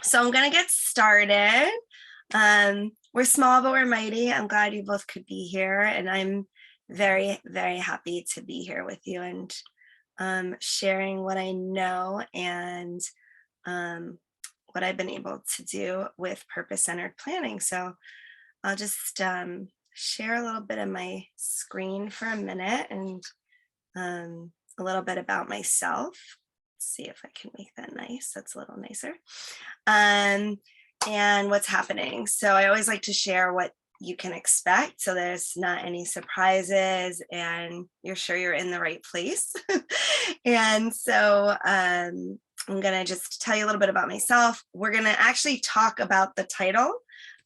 So I'm going to get started. We're small, but we're mighty. I'm glad you both could be here, and I'm very, very happy to be here with you and sharing what I know and what I've been able to do with purpose-centered planning. So I'll just share a little bit of my screen for a minute and a little bit about myself. Let's see if I can make that nice. That's a little nicer. And what's happening. So I always like to share what you can expect, so there's not any surprises and you're sure you're in the right place. And so I'm going to just tell you a little bit about myself. We're going to actually talk about the title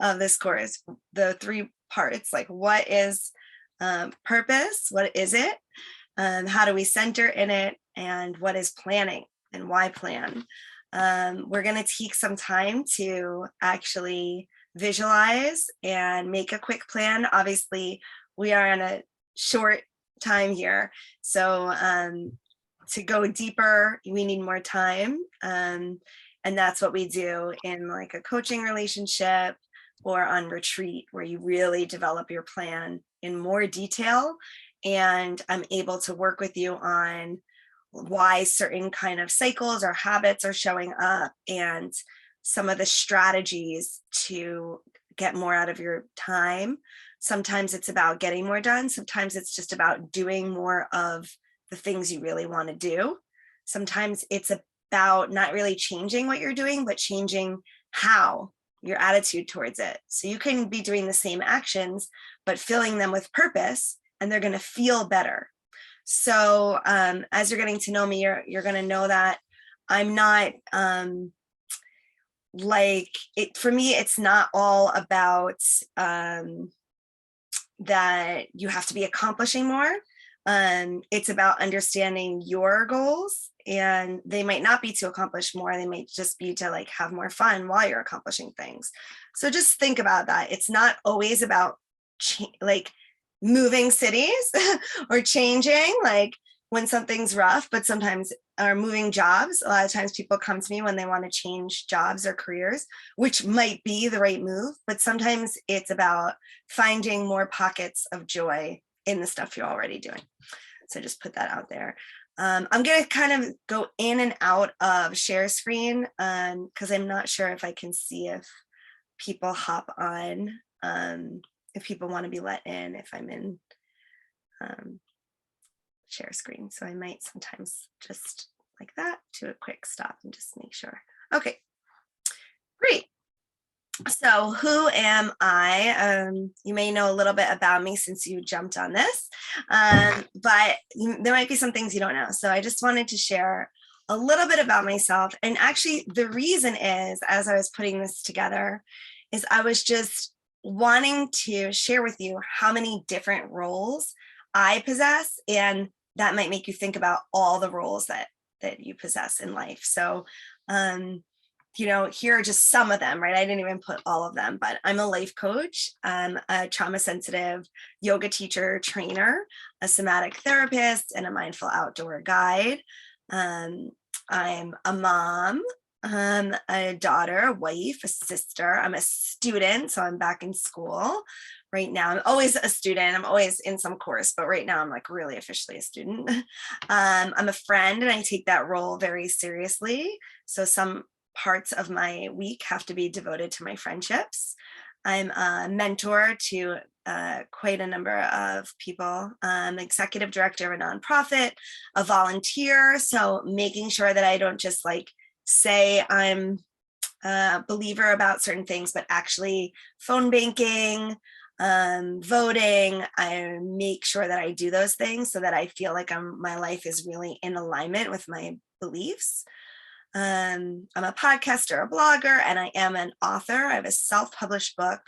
of this course, the 3 parts, like what is purpose, what is it, how do we center in it, and what is planning and why plan. We're going to take some time to actually visualize and make a quick plan. Obviously, we are on a short time here, so to go deeper, we need more time, and that's what we do in like a coaching relationship or on retreat, where you really develop your plan in more detail, and I'm able to work with you on why certain kind of cycles or habits are showing up and some of the strategies to get more out of your time. Sometimes it's about getting more done. Sometimes it's just about doing more of the things you really want to do. Sometimes it's about not really changing what you're doing, but changing how, your attitude towards it. So you can be doing the same actions, but filling them with purpose, and they're going to feel better. So as you're getting to know me, you're going to know that I'm not like it. For me, it's not all about that you have to be accomplishing more. It's about understanding your goals, and they might not be to accomplish more. They might just be to like have more fun while you're accomplishing things. So just think about that. It's not always about like moving cities or changing like when something's rough, but sometimes are moving jobs. A lot of times people come to me when they want to change jobs or careers, which might be the right move, but sometimes it's about finding more pockets of joy in the stuff you're already doing. So just put that out there. I'm going to kind of go in and out of share screen because I'm not sure if I can see if people hop on. If people want to be let in, if I'm in share screen. So I might sometimes just like that do a quick stop and just make sure. Okay, great. So who am I? You may know a little bit about me since you jumped on this, but there might be some things you don't know. So I just wanted to share a little bit about myself. And actually the reason is, as I was putting this together, is I was just wanting to share with you how many different roles I possess, and that might make you think about all the roles that you possess in life. So, here are just some of them, right? I didn't even put all of them, but I'm a life coach. I'm a trauma sensitive yoga teacher, trainer, a somatic therapist, and a mindful outdoor guide. I'm a mom, a daughter, a wife, a sister. I'm a student, so I'm back in school right now. I'm always a student. I'm always in some course, but right now I'm like really officially a student. I'm a friend, and I take that role very seriously. So some parts of my week have to be devoted to my friendships. I'm a mentor to quite a number of people. I'm executive director of a nonprofit, a volunteer. So making sure that I don't just like say I'm a believer about certain things, but actually phone banking, voting, I make sure that I do those things so that I feel like my life is really in alignment with my beliefs. I'm a podcaster, a blogger, and I am an author. I have a self-published book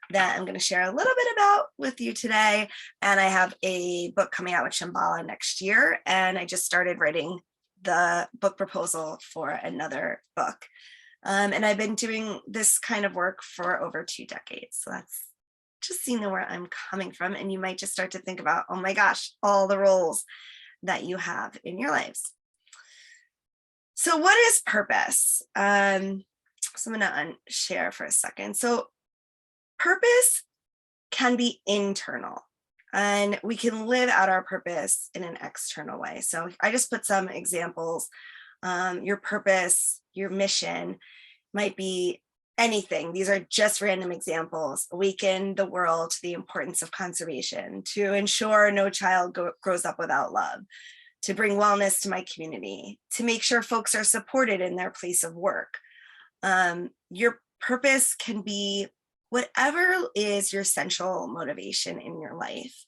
that I'm going to share a little bit about with you today. And I have a book coming out with Shambhala next year. And I just started writing the book proposal for another book. And I've been doing this kind of work for over 2 decades. So that's just seeing where I'm coming from. And you might just start to think about, oh my gosh, all the roles that you have in your lives. So what is purpose? So I'm going to share for a second. So purpose can be internal, and we can live out our purpose in an external way. So I just put some examples. Your purpose, your mission might be anything. These are just random examples. Awaken the world to the importance of conservation, to ensure no child grows up without love, to bring wellness to my community, to make sure folks are supported in their place of work. Your purpose can be whatever is your central motivation in your life.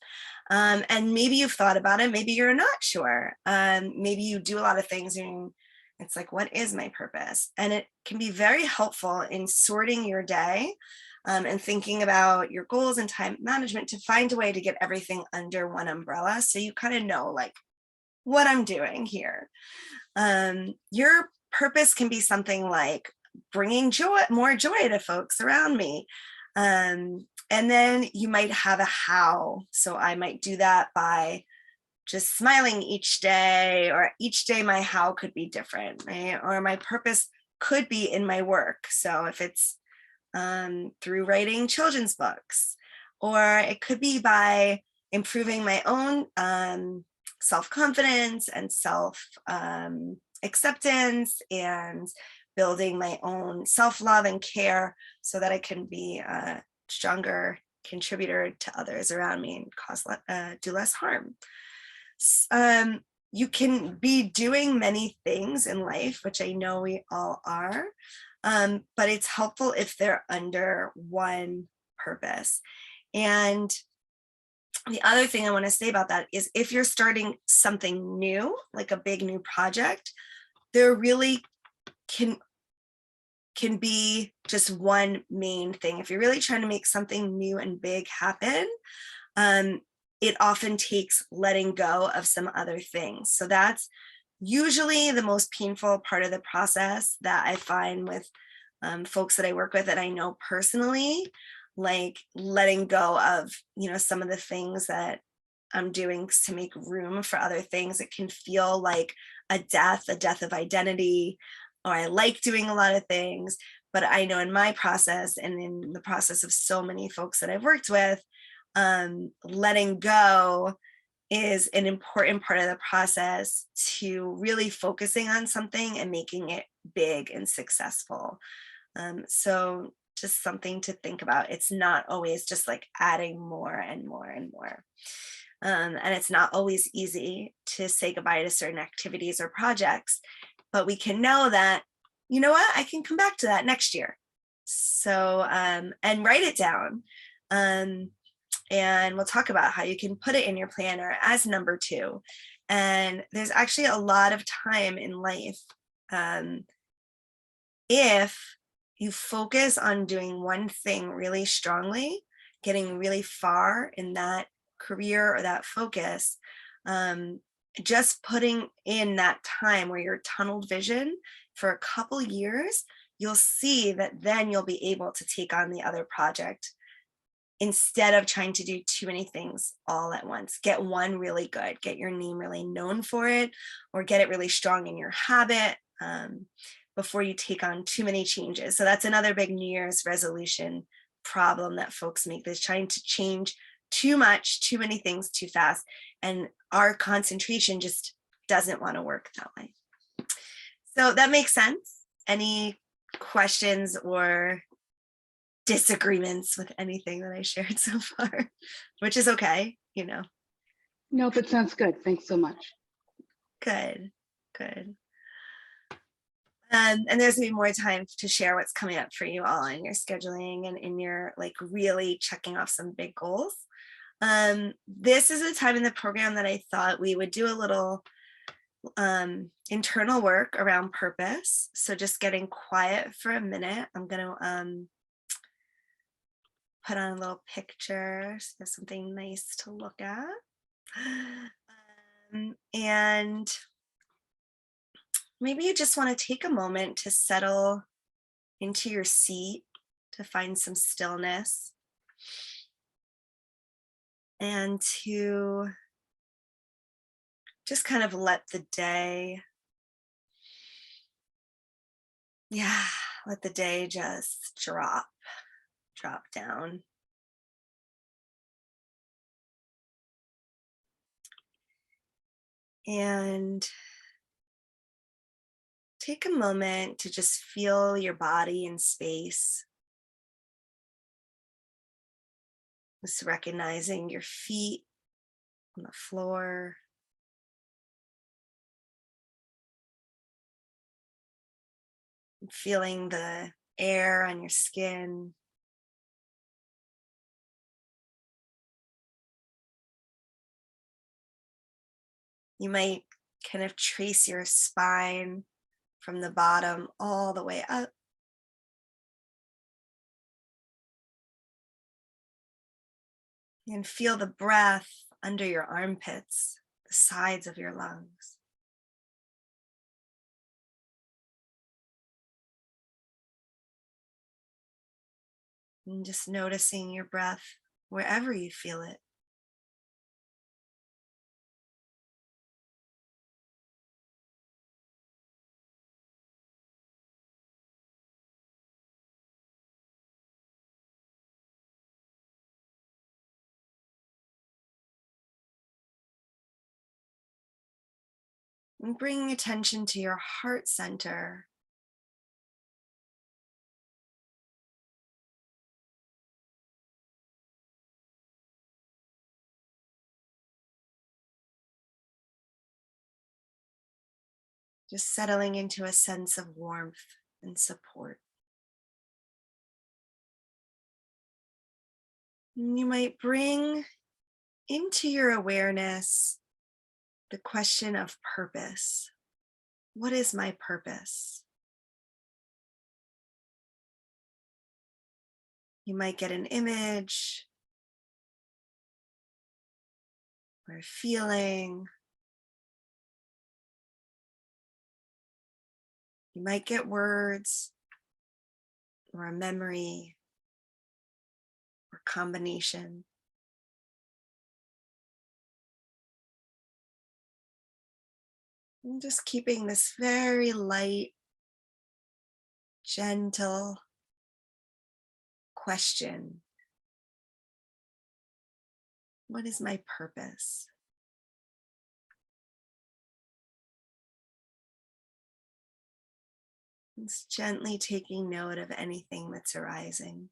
And maybe you've thought about it, maybe you're not sure. Maybe you do a lot of things and it's like, what is my purpose? And it can be very helpful in sorting your day and thinking about your goals and time management to find a way to get everything under one umbrella. So you kind of know like what I'm doing here. Your purpose can be something like bringing joy, more joy to folks around me. And then you might have a how. So I might do that by just smiling each day, or each day my how could be different, right? Or my purpose could be in my work. So if it's through writing children's books, or it could be by improving my own self-confidence and self-acceptance and building my own self-love and care so that I can be a stronger contributor to others around me and do less harm. You can be doing many things in life, which I know we all are, but it's helpful if they're under one purpose. And the other thing I want to say about that is if you're starting something new, like a big new project, there really can be just one main thing. If you're really trying to make something new and big happen, it often takes letting go of some other things. So that's usually the most painful part of the process that I find with folks that I work with that I know personally, like letting go of, some of the things that I'm doing to make room for other things. It can feel like a death of identity, or I like doing a lot of things, but I know in my process and in the process of so many folks that I've worked with, letting go is an important part of the process to really focusing on something and making it big and successful. So just something to think about. It's not always just like adding more and more and more. And it's not always easy to say goodbye to certain activities or projects, but we can know that, you know what, I can come back to that next year. So, and write it down. And we'll talk about how you can put it in your planner as number 2. And there's actually a lot of time in life if you focus on doing one thing really strongly, getting really far in that career or that focus, just putting in that time where you're tunneled vision for a couple years, you'll see that then you'll be able to take on the other project instead of trying to do too many things all at once. Get one really good, get your name really known for it, or get it really strong in your habit before you take on too many changes. So that's another big New Year's resolution problem that folks make, is trying to change too much, too many things too fast. And our concentration just doesn't want to work that way. So that makes sense. Any questions or disagreements with anything that I shared so far, which is okay, Nope, it sounds good. Thanks so much. Good. And there's gonna be more time to share what's coming up for you all in your scheduling and in your really checking off some big goals. This is a time in the program that I thought we would do a little internal work around purpose. So just getting quiet for a minute. I'm gonna put on a little picture so there's something nice to look at. And maybe you just want to take a moment to settle into your seat, to find some stillness, and to just kind of let the day, Let the day just drop down. And take a moment to just feel your body in space. Just recognizing your feet on the floor. Feeling the air on your skin. You might kind of trace your spine from the bottom all the way up. And feel the breath under your armpits, the sides of your lungs. And just noticing your breath wherever you feel it. And bringing attention to your heart center. Just settling into a sense of warmth and support. And you might bring into your awareness the question of purpose. What is my purpose? You might get an image or a feeling. You might get words or a memory or combination. And just keeping this very light, gentle question. What is my purpose? Just gently taking note of anything that's arising.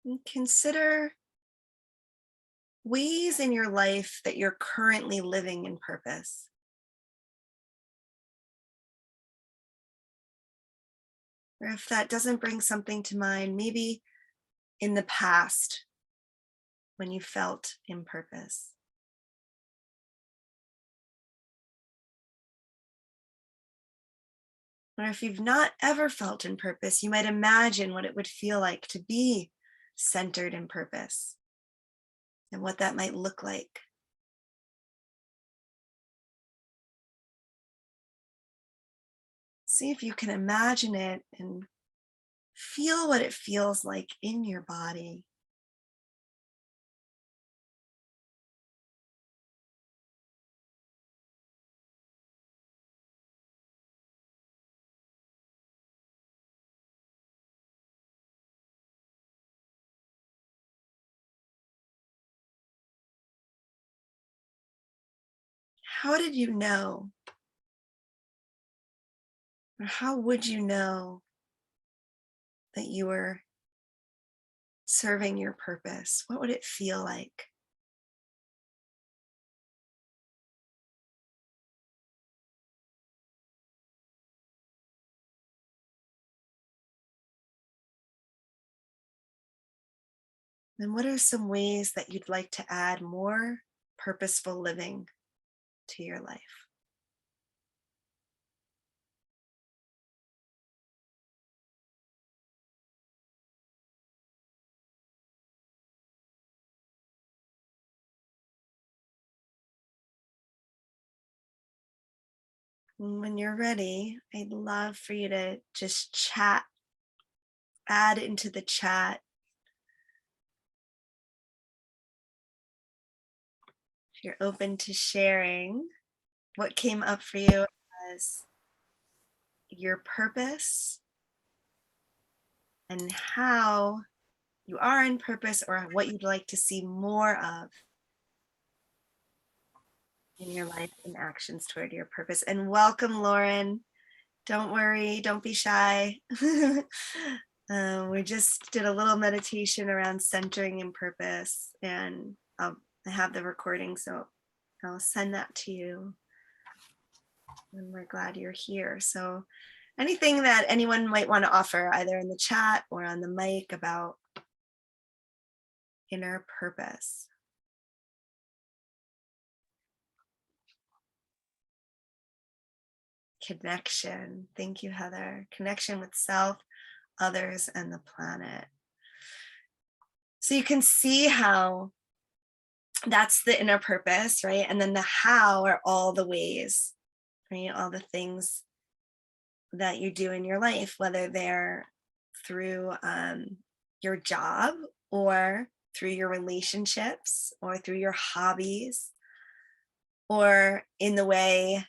And consider ways in your life that you're currently living in purpose. Or if that doesn't bring something to mind, maybe in the past when you felt in purpose. Or if you've not ever felt in purpose, you might imagine what it would feel like to be centered in purpose and what that might look like. See if you can imagine it and feel what it feels like in your body. How did you know? Or how would you know that you were serving your purpose? What would it feel like? And what are some ways that you'd like to add more purposeful living to your life? And when you're ready, I'd love for you to just add into the chat you're open to sharing what came up for you as your purpose and how you are in purpose, or what you'd like to see more of in your life and actions toward your purpose. And welcome, Lauren. Don't worry, don't be shy. We just did a little meditation around centering and purpose, and I have the recording, so I'll send that to you. And we're glad you're here. So anything that anyone might want to offer, either in the chat or on the mic, about inner purpose. Connection. Thank you, Heather. Connection with self, others, and the planet. So you can see how that's the inner purpose, right? And then the how are all the ways, right? All the things that you do in your life, whether they're through your job, or through your relationships, or through your hobbies, or in the way,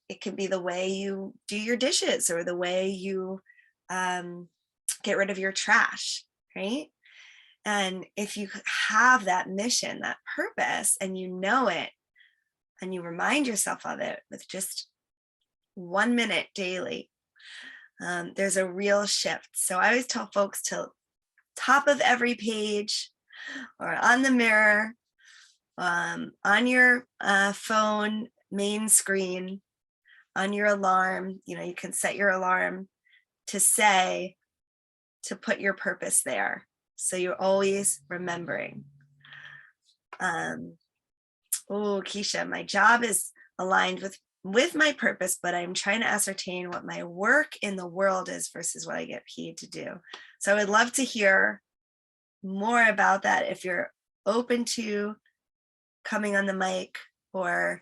it could be the way you do your dishes, or the way you get rid of your trash, right? And if you have that mission, that purpose, and you know it, and you remind yourself of it with just 1 minute daily, there's a real shift. So I always tell folks to top of every page, or on the mirror, on your phone main screen, on your alarm, you can set your alarm to put your purpose there. So you're always remembering. Oh, Keisha, my job is aligned with my purpose, but I'm trying to ascertain what my work in the world is versus what I get paid to do. So I would love to hear more about that if you're open to coming on the mic, or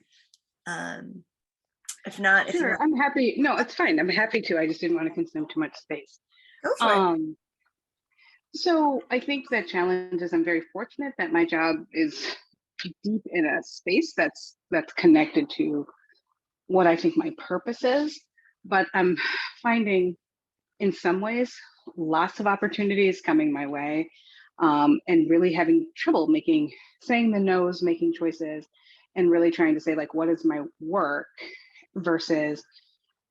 if not, if Sure, I'm happy. No, it's fine. I'm happy to. I just didn't want to consume too much space. go for it. So I think that challenge is, I'm very fortunate that my job is deep in a space that's connected to what I think my purpose is. But I'm finding, in some ways, lots of opportunities coming my way, and really having trouble saying the no's, making choices, and really trying to say, like, what is my work versus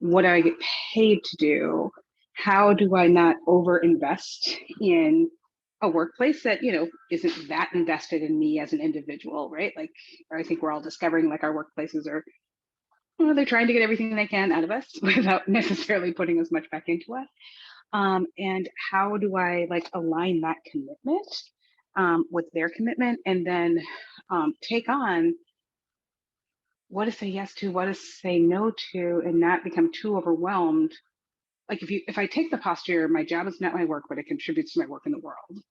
what do I get paid to do? How do I not overinvest in a workplace that, isn't that invested in me as an individual, right? Like, I think we're all discovering, like, our workplaces are, they're trying to get everything they can out of us without necessarily putting as much back into us. And how do I, like, align that commitment with their commitment, and then take on what to say yes to, what to say no to, and not become too overwhelmed. Like, if I take the posture, my job is not my work, but it contributes to my work in the world,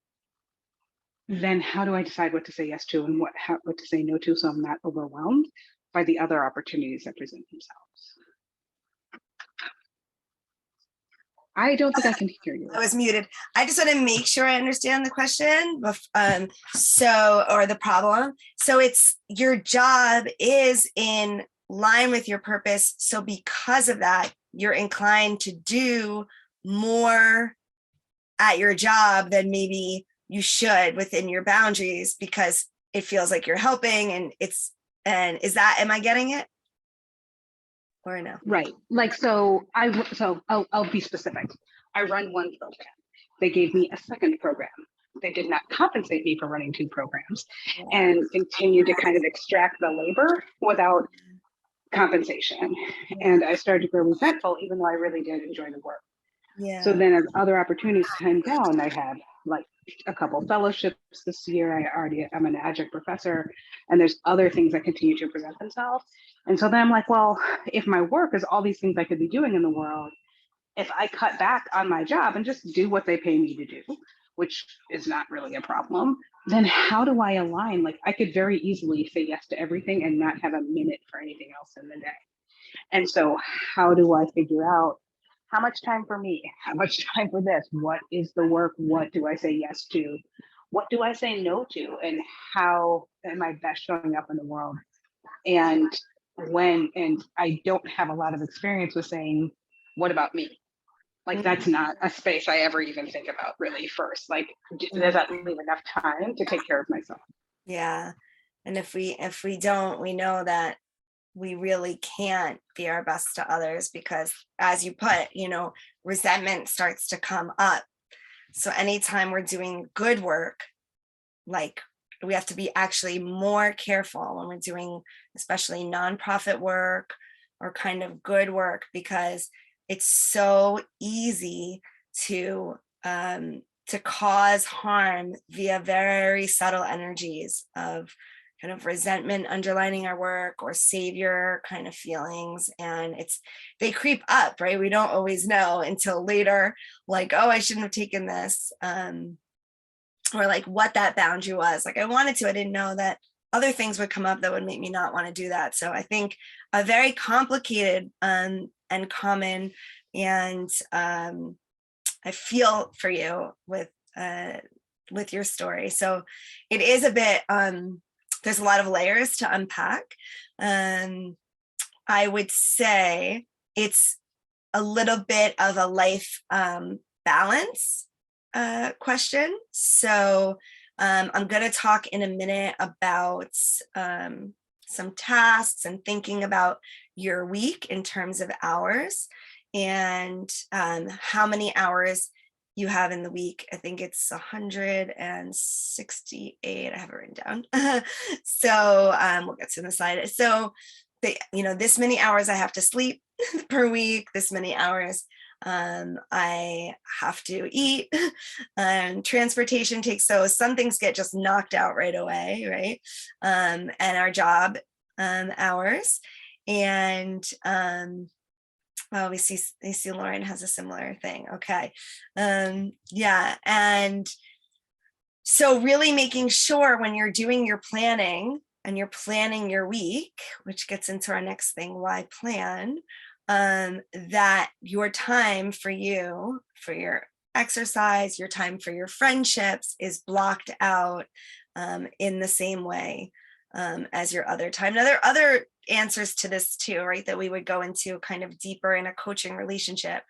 then how do I decide what to say yes to and what to say no to, so I'm not overwhelmed by the other opportunities that present themselves? I don't think I can hear you. I was muted. I just want to make sure I understand the question, or the problem. So it's, your job is in line with your purpose. So because of that, you're inclined to do more at your job than maybe you should within your boundaries, because it feels like you're helping, and am I getting it? Or no? Right. Like, I'll be specific. I run one program. They gave me a second program. They did not compensate me for running 2 programs, and continue to kind of extract the labor without compensation. And I started to grow resentful, even though I really did enjoy the work. Yeah. So then, as other opportunities came down, I had, like, a couple fellowships this year. I'm an adjunct professor, and there's other things that continue to present themselves. And so then I'm like, well, if my work is all these things I could be doing in the world, if I cut back on my job and just do what they pay me to do, which is not really a problem, then how do I align? Like, I could very easily say yes to everything and not have a minute for anything else in the day. And so how do I figure out how much time for me, how much time for this? What is the work? What do I say yes to? what do I say no to, and how am I best showing up in the world? And and I don't have a lot of experience with saying, what about me? Like, that's Mhm. not a space I ever even think about really first. Like, does Mhm. that leave enough time to take care of myself? Yeah. And if we don't, we know that we really can't be our best to others because, as you put, resentment starts to come up. So anytime we're doing good work, like, we have to be actually more careful when we're doing especially nonprofit work or kind of good work, because it's so easy to cause harm via very subtle energies of kind of resentment underlining our work, or savior kind of feelings, and they creep up, right? We don't always know until later, like, oh, I shouldn't have taken this, or like what that boundary was. Like, I wanted to, I didn't know that other things would come up that would make me not want to do that. So I think a very complicated and common, and I feel for you with your story. So it is a bit there's a lot of layers to unpack. um I would say it's a little bit of a life balance question. So I'm going to talk in a minute about some tasks and thinking about your week in terms of hours, and how many hours you have in the week. I think it's 168. I have it written down. So we'll get to the side. So this many hours I have to sleep per week, this many hours I have to eat, and transportation takes, so some things get just knocked out right away, right? And our job hours. And well, we see Lauren has a similar thing. Okay. Yeah. And so really making sure when you're doing your planning and you're planning your week, which gets into our next thing, why plan, that your time for you, for your exercise, your time for your friendships is blocked out in the same way as your other time. Now, there are other answers to this too, right? That we would go into kind of deeper in a coaching relationship,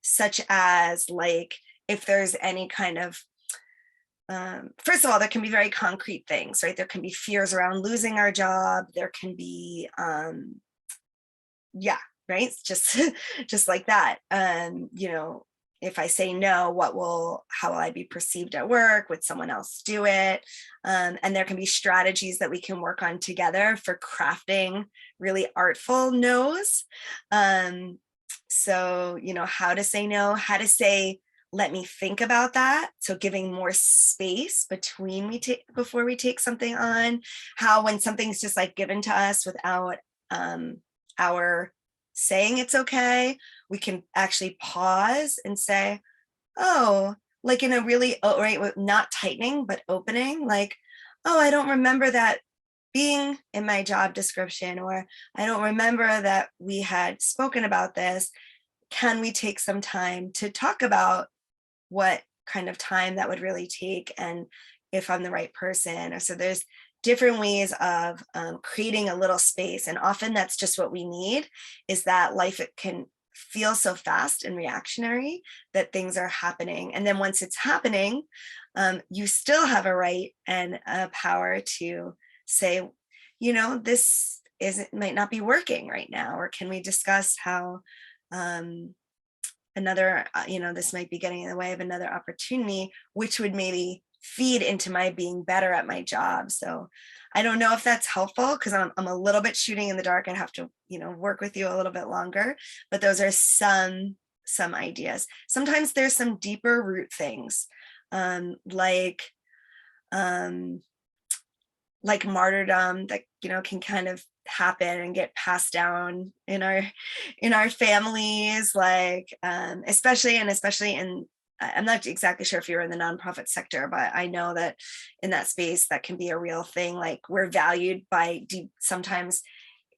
such as, like, if there's any kind of first of all, there can be very concrete things, right? There can be fears around losing our job. There can be, yeah, right? It's just, just like that. If I say no, how will I be perceived at work? Would someone else do it? And there can be strategies that we can work on together for crafting really artful no's. So, how to say no, how to say, let me think about that. So giving more space between before we take something on. How, when something's just like given to us without our saying it's okay, we can actually pause and say, oh, like in a really, oh, right, not tightening, but opening, like, oh, I don't remember that being in my job description, or I don't remember that we had spoken about this. Can we take some time to talk about what kind of time that would really take, and if I'm the right person? Or so there's different ways of creating a little space, and often that's just what we need, is that life, it can feel so fast and reactionary that things are happening, and then once it's happening, you still have a right and a power to say, this isn't might not be working right now, or can we discuss how another, this might be getting in the way of another opportunity, which would maybe feed into my being better at my job. So I don't know if that's helpful, because I'm a little bit shooting in the dark. I'd have to, work with you a little bit longer, but those are some ideas. Sometimes there's some deeper root things, like um, like martyrdom that, can kind of happen and get passed down in our families, like especially in, I'm not exactly sure if you're in the nonprofit sector, but I know that in that space that can be a real thing. Like, we're valued by sometimes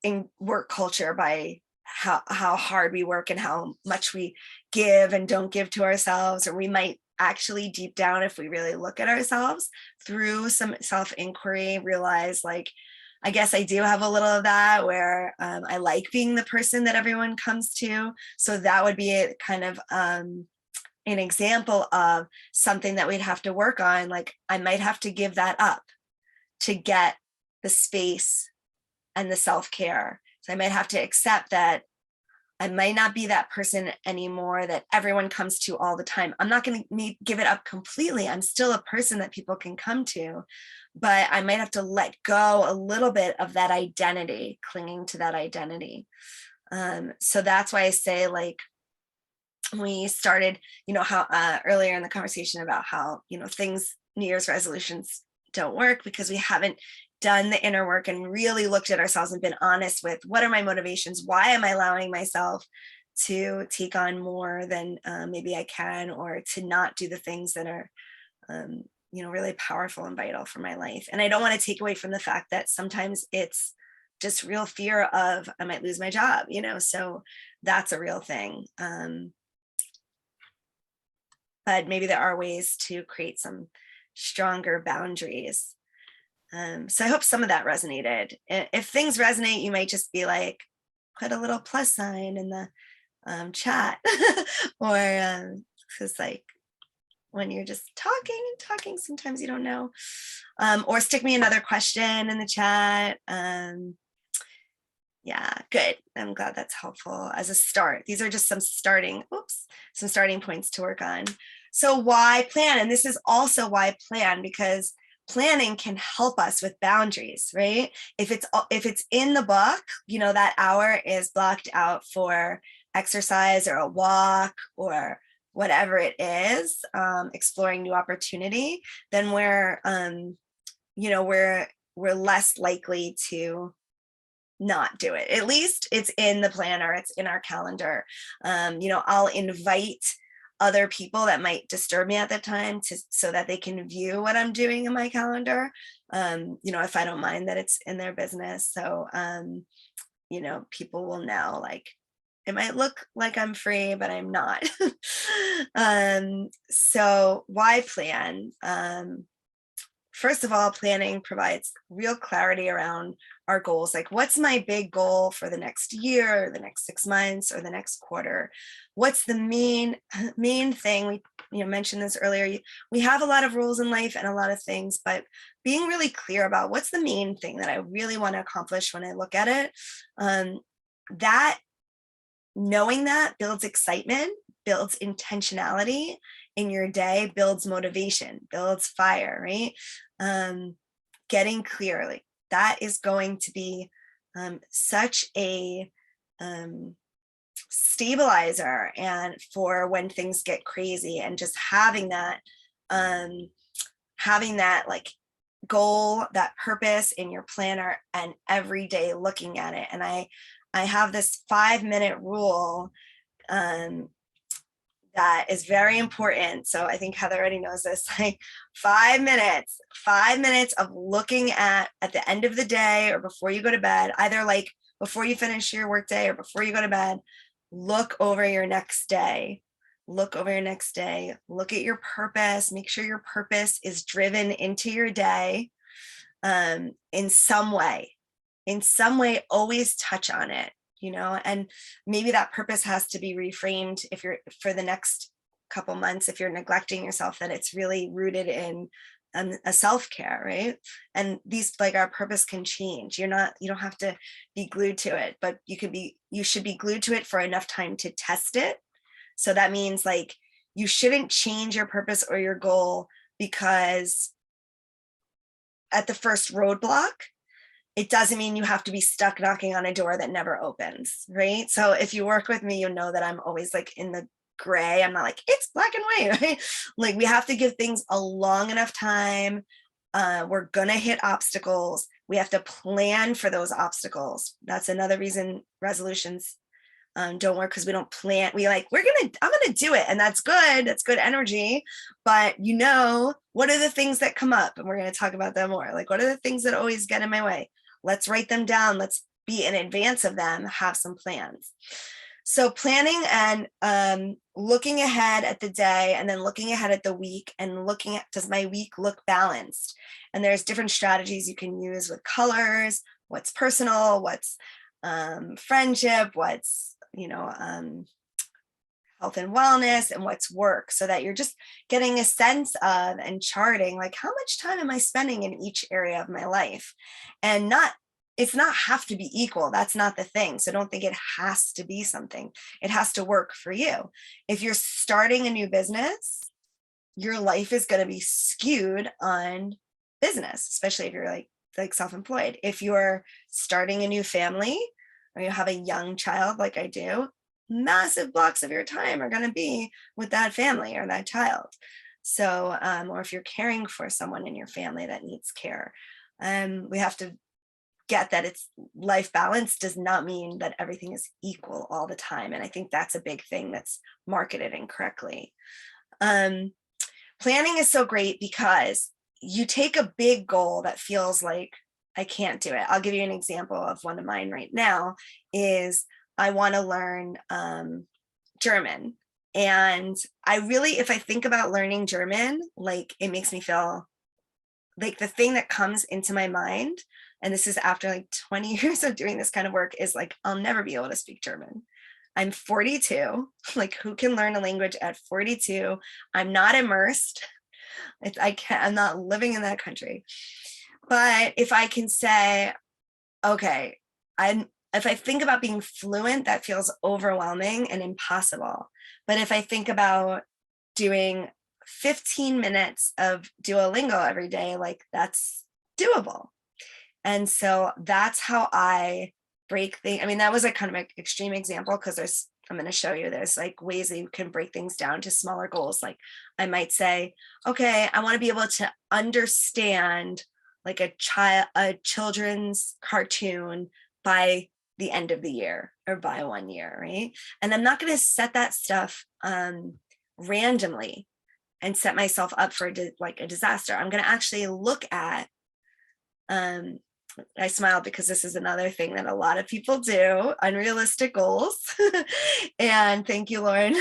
in work culture by how hard we work and how much we give and don't give to ourselves, or we might actually deep down, if we really look at ourselves through some self-inquiry, realize like, I guess I do have a little of that where I like being the person that everyone comes to. So that would be a kind of an example of something that we'd have to work on. Like I might have to give that up to get the space and the self-care. So I might have to accept that I might not be that person anymore that everyone comes to all the time. I'm not going to give it up completely. I'm still a person that people can come to, but I might have to let go a little bit of that identity, clinging to that identity. So that's why I say, like, we started, how earlier in the conversation about how, things, New Year's resolutions don't work because we haven't done the inner work and really looked at ourselves and been honest with what are my motivations? Why am I allowing myself to take on more than maybe I can, or to not do the things that are, really powerful and vital for my life? And I don't want to take away from the fact that sometimes it's just real fear of I might lose my job, so that's a real thing. But maybe there are ways to create some stronger boundaries. So I hope some of that resonated. If things resonate, you might just be like, put a little plus sign in the chat, or because like when you're just talking and talking, sometimes you don't know, or stick me another question in the chat. Yeah, good. I'm glad that's helpful as a start. These are just some starting points to work on. So why plan? And this is also why plan, because planning can help us with boundaries, right? If it's in the book, that hour is blocked out for exercise or a walk or whatever it is, exploring new opportunity, then we're less likely to not do it. At least it's in the planner, it's in our calendar. I'll invite other people that might disturb me at the time so that they can view what I'm doing in my calendar, if I don't mind that it's in their business. So people will know, like, it might look like I'm free, but I'm not. So why plan? First of all, planning provides real clarity around our goals. Like, what's my big goal for the next year, or the next 6 months, or the next quarter? What's the main thing? We mentioned this earlier. We have a lot of rules in life and a lot of things, but being really clear about what's the main thing that I really want to accomplish when I look at it, that knowing that builds excitement, builds intentionality in your day, builds motivation, builds fire, right? Getting clear, like, that is going to be such a stabilizer, and for when things get crazy, and just having that like goal, that purpose in your planner, and every day looking at it. And I have this 5-minute rule that is very important. So I think Heather already knows this, like 5 minutes of looking at the end of the day, or before you go to bed, either like before you finish your workday or before you go to bed, look over your next day. Look at your purpose, make sure your purpose is driven into your day in some way, always touch on it. And maybe that purpose has to be reframed if you're for the next couple months, if you're neglecting yourself, that it's really rooted in a self-care, right? And these, like, our purpose can change. You don't have to be glued to it, but you should be glued to it for enough time to test it. So that means, like, you shouldn't change your purpose or your goal because at the first roadblock, it doesn't mean you have to be stuck knocking on a door that never opens, right? So if you work with me, that I'm always like in the gray. I'm not like, it's black and white, right? Like, we have to give things a long enough time. We're gonna hit obstacles. We have to plan for those obstacles. That's another reason resolutions don't work, because we don't plan. I'm gonna do it, and that's good. That's good energy. But what are the things that come up? And we're gonna talk about that more. Like, what are the things that always get in my way? Let's write them down. Let's be in advance of them, have some plans. So planning and looking ahead at the day, and then looking ahead at the week, and looking at, does my week look balanced? And there's different strategies you can use with colors, what's personal, what's friendship, what's, health and wellness, and what's work, so that you're just getting a sense of and charting, like, how much time am I spending in each area of my life? And it's not have to be equal. That's not the thing. So don't think it has to be something. It has to work for you. If you're starting a new business, your life is going to be skewed on business, especially if you're like self-employed. If you're starting a new family, or you have a young child like I do, massive blocks of your time are going to be with that family or that child. So, or if you're caring for someone in your family that needs care, we have to get that it's life balance does not mean that everything is equal all the time. And I think that's a big thing that's marketed incorrectly. Planning is so great because you take a big goal that feels like I can't do it. I'll give you an example of one of mine right now is I want to learn German. And I really, if I think about learning German, like it makes me feel like the thing that comes into my mind, and this is after like 20 years of doing this kind of work, is like, I'll never be able to speak German. I'm 42. Like, who can learn a language at 42? I'm not immersed. I'm not living in that country. But if I can say, okay, if I think about being fluent, that feels overwhelming and impossible. But if I think about doing 15 minutes of Duolingo every day, like that's doable. And so that's how I break things. I mean, that was a kind of an extreme example because I'm going to show you there's like ways that you can break things down to smaller goals. Like I might say, okay, I want to be able to understand like a children's cartoon by the end of the year or by 1 year, right? And I'm not going to set that stuff randomly and set myself up for a disaster. I'm going to actually look at, I smiled because this is another thing that a lot of people do, unrealistic goals. And thank you, Lauren.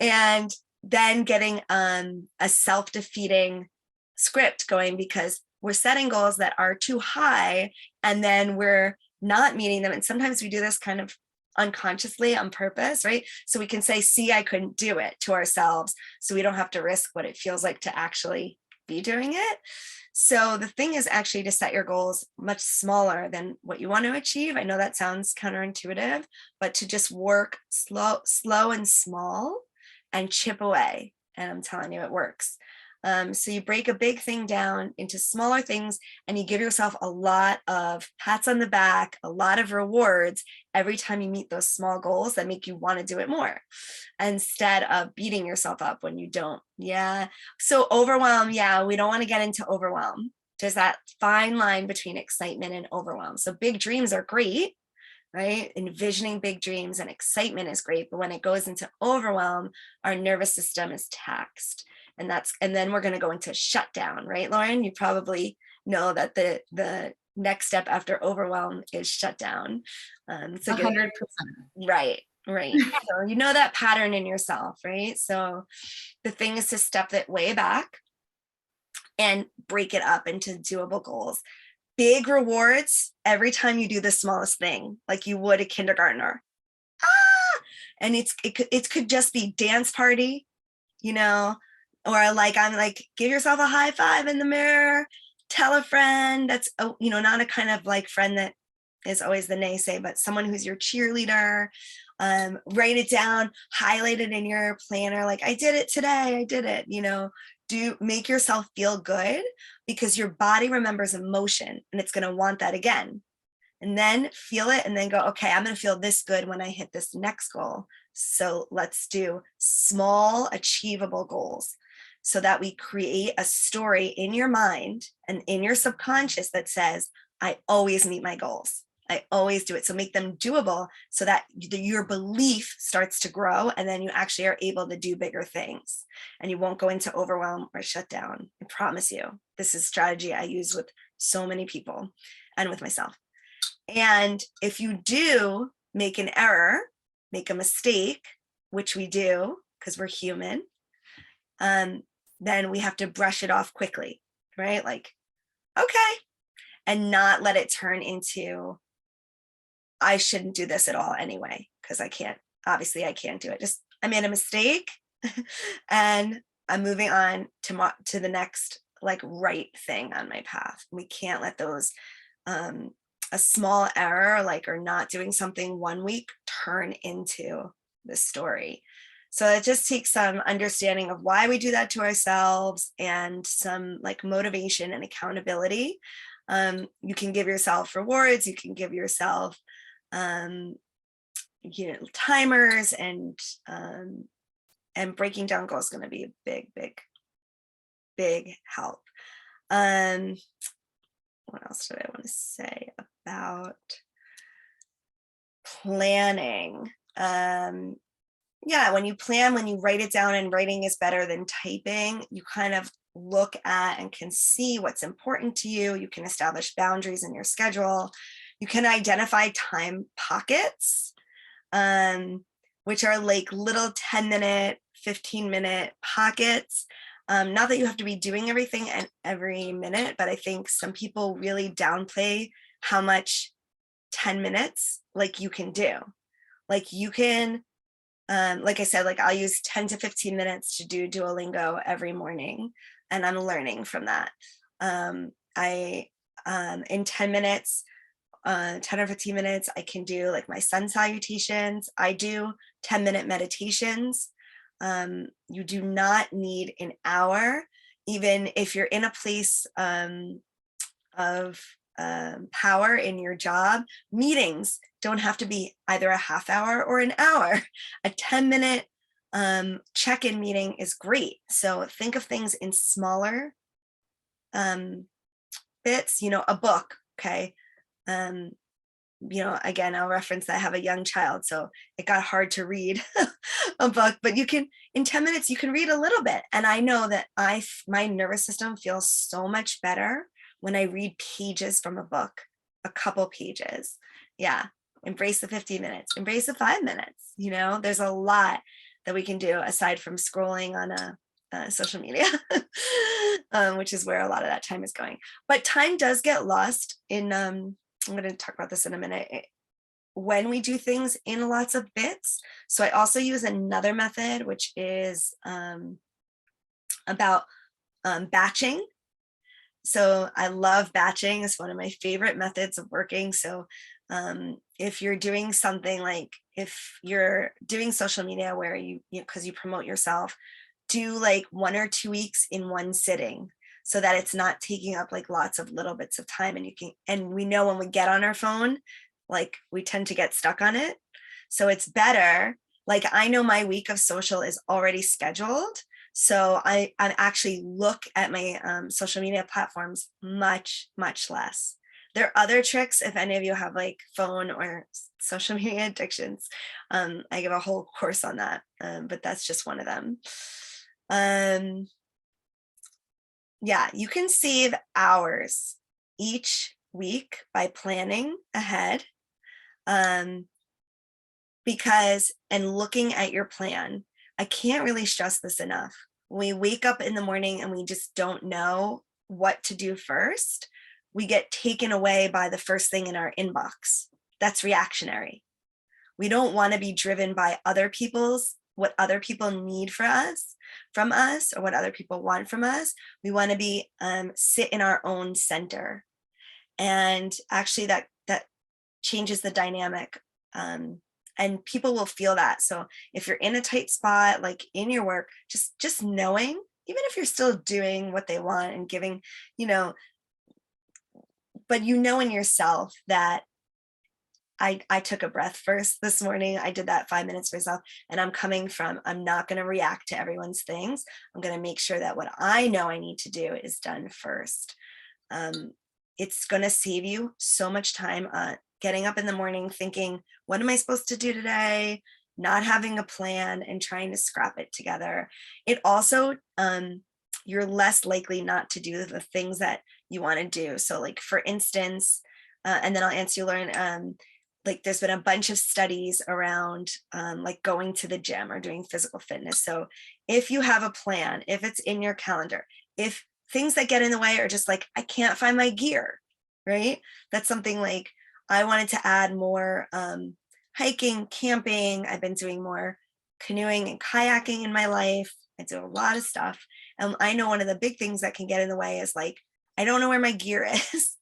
And then getting a self-defeating script going, because we're setting goals that are too high and then we're not meeting them. And sometimes we do this kind of unconsciously on purpose, right? So we can say, see, I couldn't do it to ourselves. So we don't have to risk what it feels like to actually be doing it. So the thing is actually to set your goals much smaller than what you want to achieve. I know that sounds counterintuitive, but to just work slow and small and chip away. And I'm telling you, it works. So you break a big thing down into smaller things and you give yourself a lot of pats on the back, a lot of rewards every time you meet those small goals that make you want to do it more, instead of beating yourself up when you don't. Yeah. So overwhelm. Yeah. We don't want to get into overwhelm. There's that fine line between excitement and overwhelm. So big dreams are great, right? Envisioning big dreams and excitement is great. But when it goes into overwhelm, our nervous system is taxed. And then we're going to go into shutdown, right, Lauren? You probably know that the next step after overwhelm is shutdown. So 100%. right. So you know that pattern in yourself, right? So the thing is to step it way back and break it up into doable goals. Big rewards every time you do the smallest thing, like you would a kindergartner. And it could just be dance party, or like I'm like, give yourself a high five in the mirror, tell a friend that's not a kind of like friend that is always the naysay, but someone who's your cheerleader. Write it down, highlight it in your planner, like I did it today, I did it. Make yourself feel good, because your body remembers emotion and it's going to want that again. And then feel it and then go, okay, I'm going to feel this good when I hit this next goal. So let's do small achievable goals, so that we create a story in your mind and in your subconscious that says, I always meet my goals. I always do it. So make them doable so that your belief starts to grow, and then you actually are able to do bigger things and you won't go into overwhelm or shutdown. I promise you, this is strategy I use with so many people and with myself. And if you do make an error, make a mistake, which we do because we're human, then we have to brush it off quickly, right? Like, okay, and not let it turn into, I shouldn't do this at all anyway, because I can't, obviously I can't do it. Just, I made a mistake and I'm moving on to the next like right thing on my path. We can't let those, a small error, like, or not doing something one week turn into the story. So it just takes some understanding of why we do that to ourselves and some like motivation and accountability. You can give yourself rewards, you can give yourself, timers, and breaking down goals is going to be a big help. What else did I want to say about planning? Yeah, when you plan, when you write it down, and writing is better than typing, you kind of look at and can see what's important to you. You can establish boundaries in your schedule. You can identify time pockets, which are like little 10-minute, 15-minute pockets. Not that you have to be doing everything and every minute, but I think some people really downplay how much 10 minutes like you can do. Like you can, like I said, like I'll use 10 to 15 minutes to do Duolingo every morning, and I'm learning from that. In 10 minutes, 10 or 15 minutes, I can do like my sun salutations. I do 10-minute meditations. You do not need an hour, even if you're in a place of power in your job. Meetings don't have to be either a half hour or an hour. A 10-minute check-in meeting is great. So think of things in smaller bits, a book, okay? Again, I'll reference that I have a young child, so it got hard to read a book, but you can, in 10 minutes, you can read a little bit. And I know that my nervous system feels so much better when I read pages from a book, a couple pages. Yeah, embrace the 15 minutes, embrace the 5 minutes. There's a lot that we can do aside from scrolling on a social media, which is where a lot of that time is going. But time does get lost in, I'm going to talk about this in a minute, when we do things in lots of bits. So I also use another method, which is about batching. So I love batching. It's one of my favorite methods of working. So if you're doing something like, if you're doing social media where because you promote yourself, do like 1 or 2 weeks in one sitting, so that it's not taking up like lots of little bits of time. And we know when we get on our phone, like we tend to get stuck on it. So it's better. Like I know my week of social is already scheduled. So I actually look at my social media platforms much, much less. There are other tricks if any of you have like phone or social media addictions. I give a whole course on that, but that's just one of them. Yeah, you can save hours each week by planning ahead, because, and looking at your plan, I can't really stress this enough. When we wake up in the morning and we just don't know what to do first, we get taken away by the first thing in our inbox. That's reactionary. We don't want to be driven by what other people need from us, or what other people want from us. We want to be sit in our own center. And actually that changes the dynamic. And people will feel that. So if you're in a tight spot, like in your work, just knowing, even if you're still doing what they want and giving, but in yourself that I took a breath first this morning. I did that 5 minutes for myself, and I'm not going to react to everyone's things. I'm going to make sure that what I know I need to do is done first. It's going to save you so much time getting up in the morning thinking, what am I supposed to do today? Not having a plan and trying to scrap it together. It also, you're less likely not to do the things that you want to do. So like, for instance, and then I'll answer you, Lauren, like there's been a bunch of studies around like going to the gym or doing physical fitness. So if you have a plan, if it's in your calendar, if things that get in the way are just like, I can't find my gear, right? That's something like I wanted to add more hiking, camping. I've been doing more canoeing and kayaking in my life. I do a lot of stuff. And I know one of the big things that can get in the way is like, I don't know where my gear is.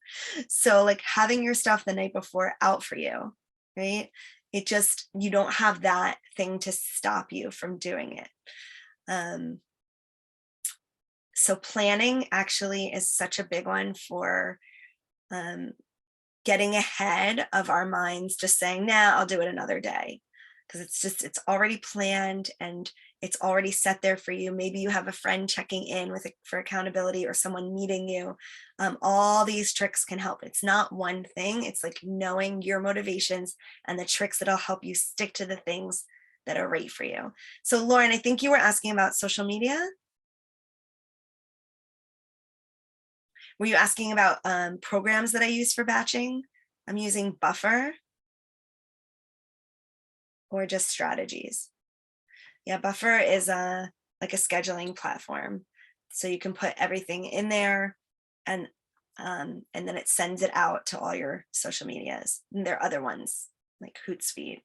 So like having your stuff the night before out for you, right? It just, you don't have that thing to stop you from doing it. So planning actually is such a big one for getting ahead of our minds, just saying, nah, I'll do it another day. Because it's already planned and it's already set there for you. Maybe you have a friend checking in for accountability or someone meeting you. All these tricks can help. It's not one thing. It's like knowing your motivations and the tricks that'll help you stick to the things that are right for you. So Lauren, I think you were asking about social media. Were you asking about programs that I use for batching? I'm using Buffer or just strategies. Yeah, Buffer is like a scheduling platform. So you can put everything in there and then it sends it out to all your social medias. And there are other ones like Hootsuite.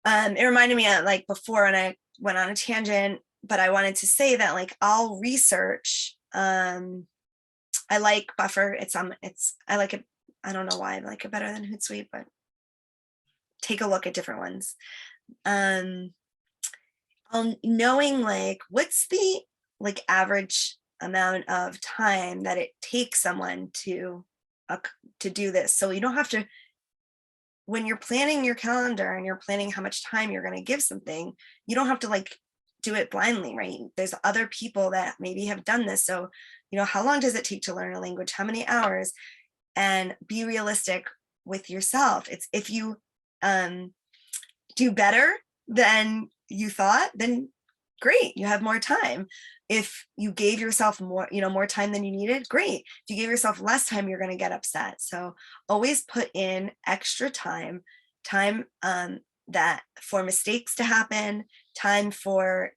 It reminded me of like before when I went on a tangent, but I wanted to say that like I'll research. I like Buffer. I like it. I don't know why I like it better than Hootsuite, but take a look at different ones. Knowing like what's the like average amount of time that it takes someone to do this. So you don't have to, when you're planning your calendar and you're planning how much time you're going to give something, you don't have to like do it blindly, right? There's other people that maybe have done this. So, you know, how long does it take to learn a language? How many hours? And be realistic with yourself. It's if you do better than you thought, then great, you have more time. If you gave yourself more, more time than you needed, great. If you gave yourself less time, you're going to get upset. So always put in extra time that for mistakes to happen, time for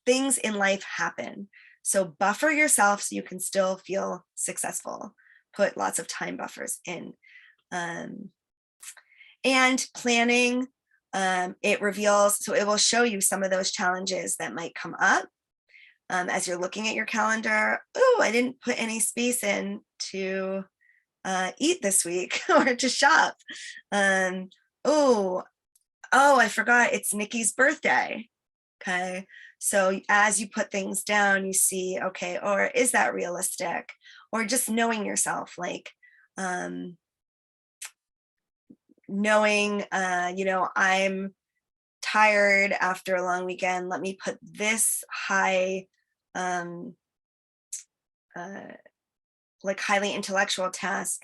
things in life happen. So buffer yourself so you can still feel successful. Put lots of time buffers in. And planning, it reveals, so it will show you some of those challenges that might come up as you're looking at your calendar. Oh, I didn't put any space in to eat this week or to shop. Oh, I forgot it's Nikki's birthday. Okay. So as you put things down, you see, okay, or is that realistic? Or just knowing yourself, like, knowing, I'm tired after a long weekend. Let me put this high, like highly intellectual task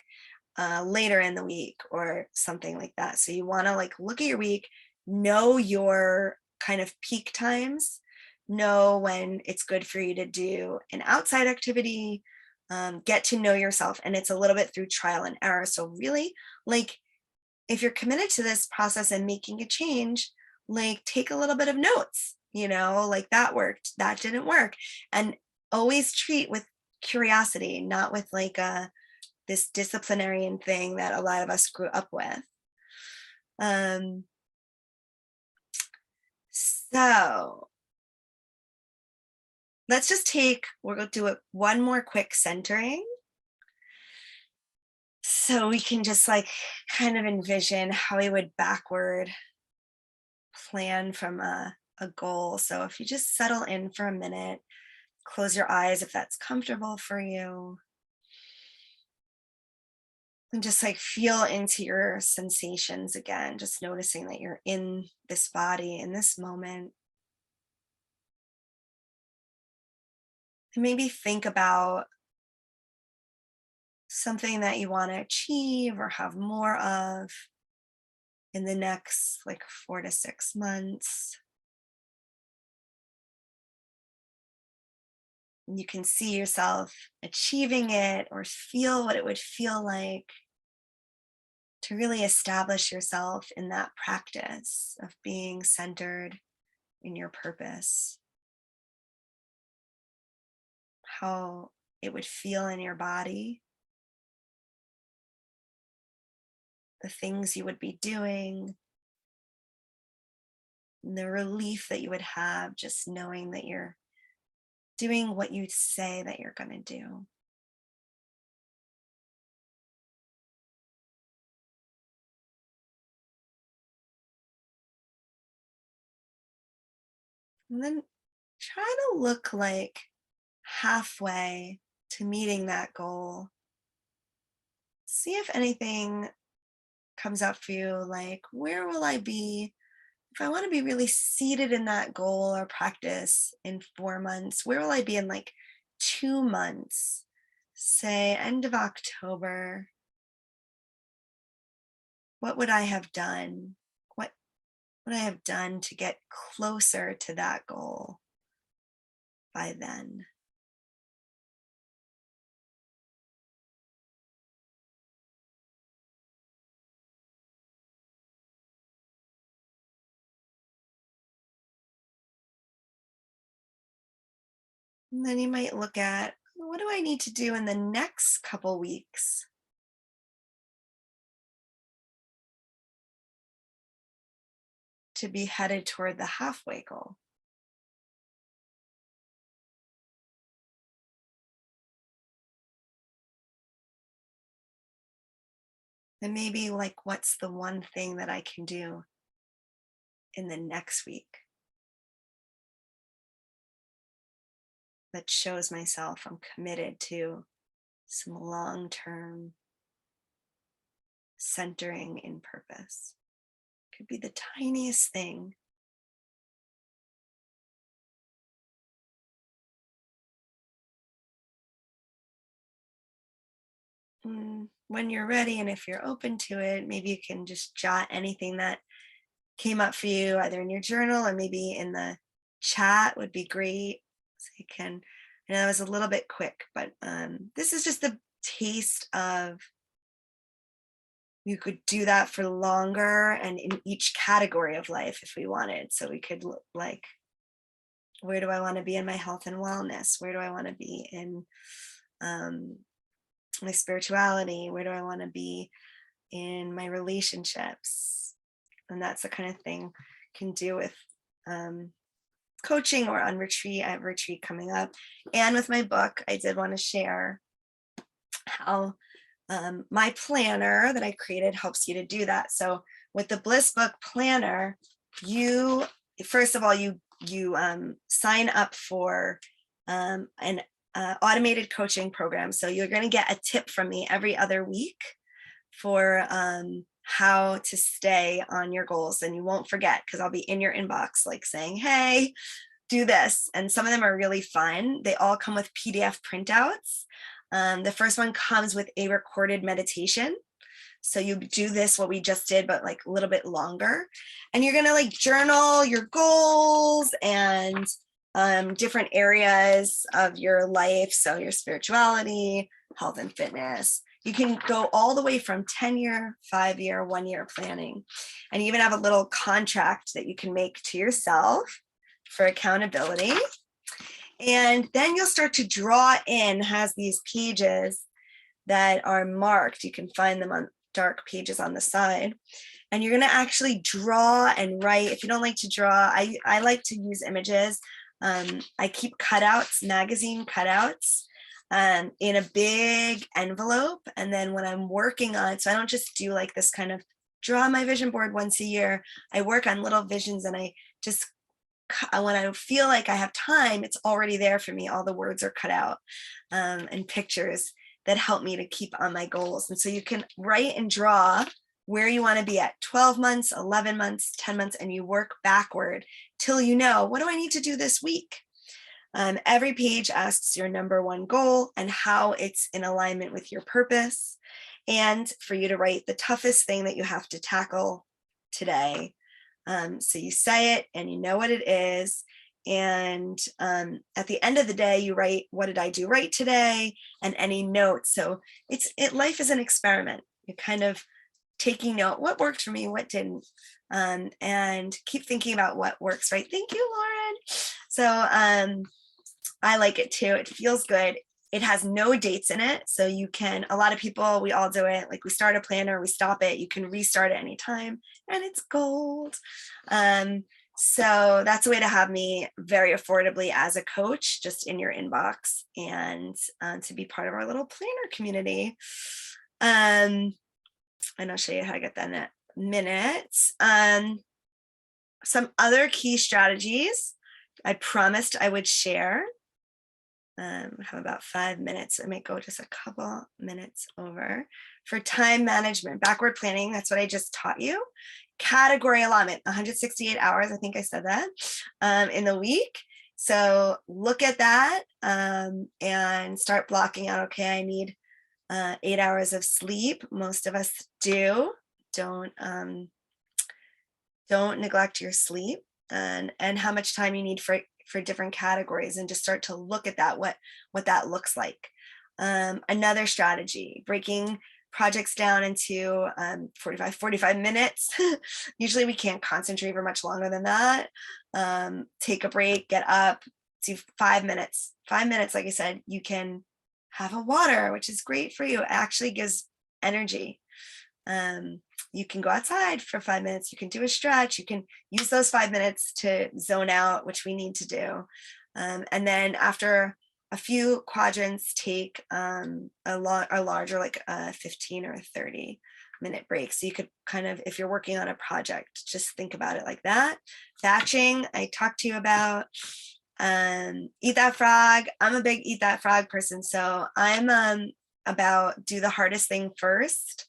later in the week or something like that. So you want to like look at your week, know your kind of peak times, know when it's good for you to do an outside activity, get to know yourself. And it's a little bit through trial and error. So really, like, if you're committed to this process and making a change, like take a little bit of notes, like that worked, that didn't work. And always treat with curiosity, not with like this disciplinarian thing that a lot of us grew up with. So let's just we're going to do one more quick centering. So we can just like kind of envision how we would backward plan from a goal. So if you just settle in for a minute, close your eyes if that's comfortable for you. And just like feel into your sensations again, just noticing that you're in this body in this moment. And maybe think about something that you want to achieve or have more of in the next like 4 to 6 months. And you can see yourself achieving it or feel what it would feel like. to really establish yourself in that practice of being centered in your purpose, how it would feel in your body, the things you would be doing, and the relief that you would have just knowing that you're doing what you say that you're going to do. And then try to look like halfway to meeting that goal. See if anything comes up for you, like, where will I be if I want to be really seated in that goal or practice in 4 months? Where will I be in like 2 months? Say end of October. What would I have done? What would I have done to get closer to that goal by then? And then you might look at, what do I need to do in the next couple weeks to be headed toward the halfway goal? And maybe like, what's the one thing that I can do in the next week that shows myself I'm committed to some long-term centering in purpose? Could be the tiniest thing. When you're ready and if you're open to it, maybe you can just jot anything that came up for you, either in your journal or maybe in the chat would be great. So you can, I know that was a little bit quick, but this is just a taste of, you could do that for longer and in each category of life if we wanted. So we could look like, where do I want to be in my health and wellness? Where do I want to be in my spirituality? Where do I want to be in my relationships? And that's the kind of thing you can do with coaching or on retreat. I have retreat coming up. And with my book, I did want to share how my planner that I created helps you to do that. So with the Bliss Book planner, you, first of all, you sign up for an automated coaching program. So you're going to get a tip from me every other week for how to stay on your goals. And you won't forget, because I'll be in your inbox like saying, hey, do this. And some of them are really fun. They all come with PDF printouts. The first one comes with a recorded meditation. So you do this, what we just did, but like a little bit longer. And you're gonna like journal your goals and different areas of your life. So your spirituality, health and fitness. You can go all the way from 10-year, 5-year, 1-year planning. And you even have a little contract that you can make to yourself for accountability. And then you'll start to draw in, has these pages that are marked. You can find them on dark pages on the side. And you're going to actually draw and write. If you don't like to draw, I like to use images. I keep cutouts, magazine cutouts, in a big envelope. And then when I'm working on, so I don't just do like this kind of draw my vision board once a year. I work on little visions, and I just, when I feel like I have time, it's already there for me. All the words are cut out, and pictures that help me to keep on my goals. And so you can write and draw where you want to be at 12 months, 11 months, 10 months, and you work backward till you know, what do I need to do this week? Every page asks your number one goal and how it's in alignment with your purpose, and for you to write the toughest thing that you have to tackle today. So you say it and you know what it is. And at the end of the day, you write, what did I do right today? And any notes. So life is an experiment. You kind of taking note, what worked for me, what didn't, and keep thinking about what works, right? Thank you, Lauren. So I like it too. It feels good. It has no dates in it. So you can, a lot of people, we all do it. Like we start a planner, we stop it. You can restart it anytime and it's gold. So that's a way to have me very affordably as a coach, just in your inbox, and to be part of our little planner community. And I'll show you how to get that in a minute. Some other key strategies I promised I would share. I have about 5 minutes. I might go just a couple minutes over. For time management, backward planning, that's what I just taught you. Category allotment, 168 hours, I think I said that, in the week. So look at that and start blocking out, okay, I need 8 hours of sleep. Most of us do. Don't neglect your sleep, and how much time you need for different categories, and just start to look at that, what that looks like. Another strategy, breaking projects down into 45 minutes. Usually we can't concentrate for much longer than that. Take a break, get up, do 5 minutes. 5 minutes, like I said, you can have a water, which is great for you. It actually gives energy. You can go outside for 5 minutes. You can do a stretch. You can use those 5 minutes to zone out, which we need to do. And then after a few quadrants, take a larger, like a 15 or 30-minute break. So you could kind of, if you're working on a project, just think about it like that. Batching, I talked to you about. Eat that frog. I'm a big eat that frog person. So I'm about do the hardest thing first.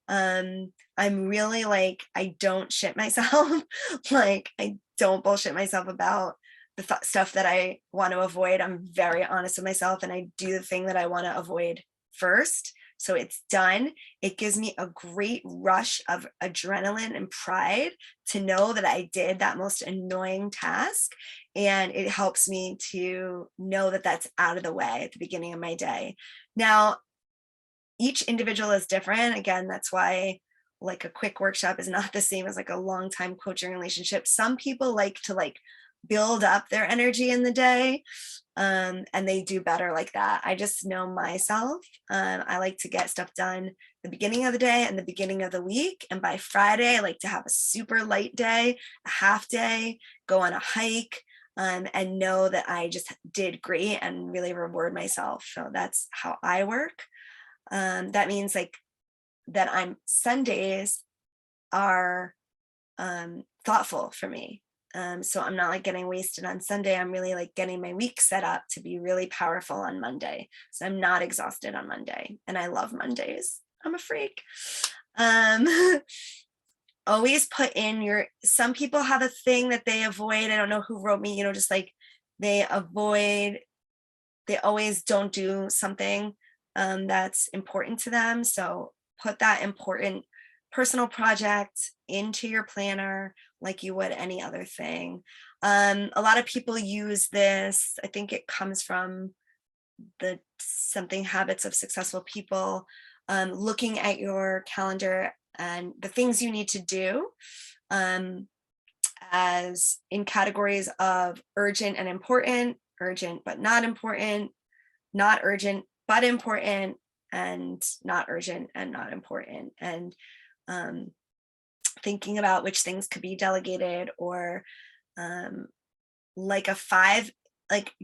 I'm really like, I don't shit myself. Like I don't bullshit myself about the stuff that I want to avoid. I'm very honest with myself, and I do the thing that I want to avoid first. So it's done. It gives me a great rush of adrenaline and pride to know that I did that most annoying task. And it helps me to know that that's out of the way at the beginning of my day. Now, each individual is different. Again, that's why like a quick workshop is not the same as like a long time coaching relationship. Some people like to like build up their energy in the day, and they do better like that. I just know myself. I like to get stuff done the beginning of the day and the beginning of the week. And by Friday, I like to have a super light day, a half day, go on a hike, and know that I just did great and really reward myself. So that's how I work. That means like that Sundays are thoughtful for me. So I'm not like getting wasted on Sunday. I'm really like getting my week set up to be really powerful on Monday. So I'm not exhausted on Monday. And I love Mondays. I'm a freak. Always put in some people have a thing that they avoid. I don't know who wrote me, just like they always don't do something that's important to them. So put that important personal project into your planner like you would any other thing. A lot of people use this. I think it comes from the something habits of successful people, looking at your calendar and the things you need to do as in categories of urgent and important, urgent but not important, not urgent but important, and not urgent and not important. And thinking about which things could be delegated, or like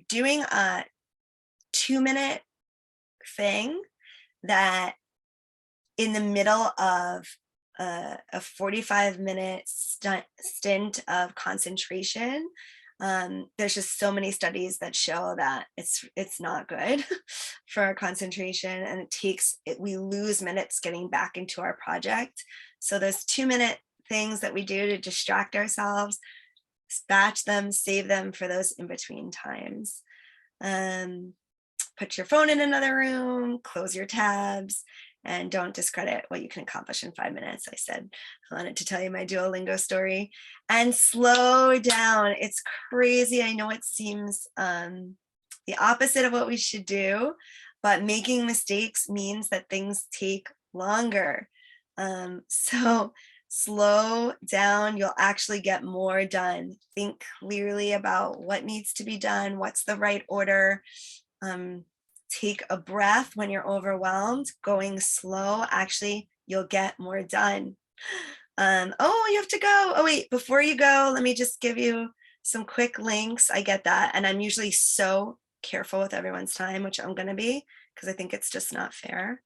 doing a 2-minute thing that in the middle of a 45-minute stint of concentration. There's just so many studies that show that it's not good for our concentration, and we lose minutes getting back into our project. So those 2-minute things that we do to distract ourselves, batch them, save them for those in-between times. Put your phone in another room, close your tabs, and don't discredit what you can accomplish in 5 minutes. I said I wanted to tell you my Duolingo story. And slow down. It's crazy. I know it seems the opposite of what we should do, but making mistakes means that things take longer. So slow down, you'll actually get more done. Think clearly about what needs to be done, what's the right order. Um, Take a breath when you're overwhelmed. Going slow, actually, you'll get more done. Oh, you have to go. Oh, wait, before you go, let me just give you some quick links. I get that. And I'm usually so careful with everyone's time, which I'm going to be, because I think it's just not fair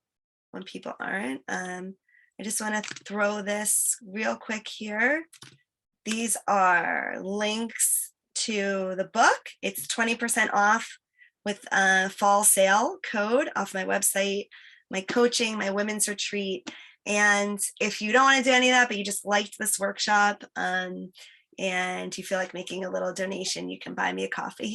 when people aren't. I just want to throw this real quick here. These are links to the book. It's 20% off with a fall sale code off my website, my coaching, my women's retreat. And if you don't want to do any of that, but you just liked this workshop and you feel like making a little donation, you can buy me a coffee.